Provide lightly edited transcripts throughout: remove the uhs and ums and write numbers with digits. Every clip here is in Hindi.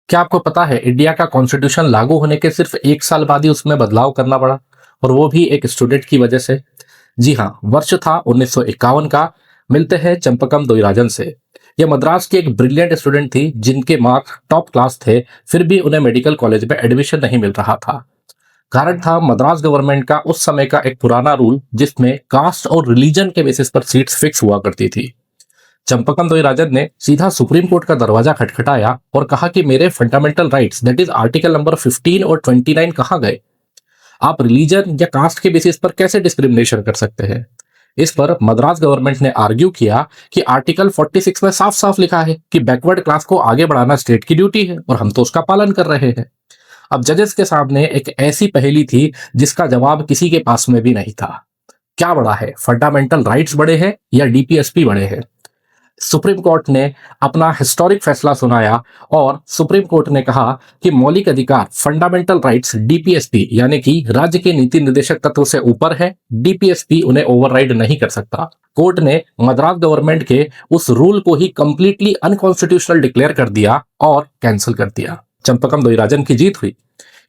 क्या आपको पता है इंडिया का कॉन्स्टिट्यूशन लागू होने के सिर्फ 1 साल बाद ही उसमें बदलाव करना पड़ा और वो भी एक स्टूडेंट की वजह से। जी हाँ, वर्ष था 1951 का। मिलते हैं चंपकम दोईराजन से। ये मद्रास की एक ब्रिलियंट स्टूडेंट थी जिनके मार्क्स टॉप क्लास थे, फिर भी उन्हें मेडिकल कॉलेज में एडमिशन नहीं मिल रहा था। कारण था मद्रास गवर्नमेंट का उस समय का एक पुराना रूल जिसमें कास्ट और रिलीजन के बेसिस पर सीट्स फिक्स हुआ करती थी। चंपकम दोईराजन ने सीधा सुप्रीम कोर्ट का दरवाजा खटखटाया और कहा कि मेरे fundamental rights that is article number 15 और 29 कहाँ गए? आप रिलीजन या कास्ट के बेसिस पर कैसे डिस्क्रिमिनेशन कर सकते हैं? इस पर मद्रास गवर्नमेंट ने आर्ग्यू किया कि आर्टिकल 46 में साफ साफ लिखा है कि बैकवर्ड क्लास को आगे बढ़ाना स्टेट की ड्यूटी है और हम तो उसका पालन कर रहे हैं। अब जजेस के सामने एक ऐसी पहेली थी जिसका जवाब किसी के पास में भी नहीं था। क्या बड़ा है, फंडामेंटल राइट्स बड़े हैं या डीपीएसपी बड़े हैं? सुप्रीम कोर्ट ने अपना हिस्टोरिक फैसला सुनाया और सुप्रीम कोर्ट ने कहा कि मौलिक अधिकार फंडामेंटल राइट्स डीपीएसपी यानी कि राज्य के नीति निर्देशक तत्व से ऊपर है। डीपीएसपी उन्हें ओवरराइड नहीं कर सकता। कोर्ट ने मद्रास गवर्नमेंट के उस रूल को ही कंप्लीटली अनकॉन्स्टिट्यूशनल डिक्लेयर कर दिया और कैंसिल कर दिया। चंपकम दोईराजन की जीत हुई।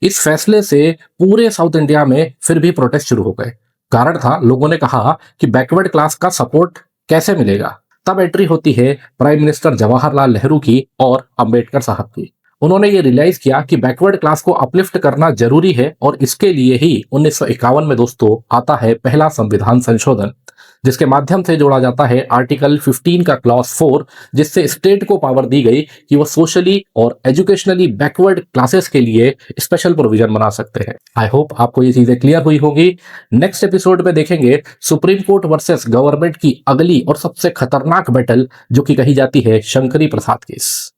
इस फैसले से पूरे साउथ इंडिया में फिर भी प्रोटेस्ट शुरू हो गए। कारण था, लोगों ने कहा कि बैकवर्ड क्लास का सपोर्ट कैसे मिलेगा। तब एंट्री होती है प्राइम मिनिस्टर जवाहरलाल नेहरू की और अंबेडकर साहब की। उन्होंने ये रियलाइज किया कि बैकवर्ड क्लास को अपलिफ्ट करना जरूरी है और इसके लिए ही 1951 में दोस्तों आता है पहला संविधान संशोधन, जिसके माध्यम से जोड़ा जाता है आर्टिकल 15 का क्लॉज 4, जिससे स्टेट को पावर दी गई कि वो सोशली और एजुकेशनली बैकवर्ड क्लासेस के लिए स्पेशल प्रोविजन बना सकते हैं। आई होप आपको ये चीजें क्लियर हुई होगी। नेक्स्ट एपिसोड में देखेंगे सुप्रीम कोर्ट वर्सेस गवर्नमेंट की अगली और सबसे खतरनाक बैटल, जो कि कही जाती है शंकरी प्रसाद केस।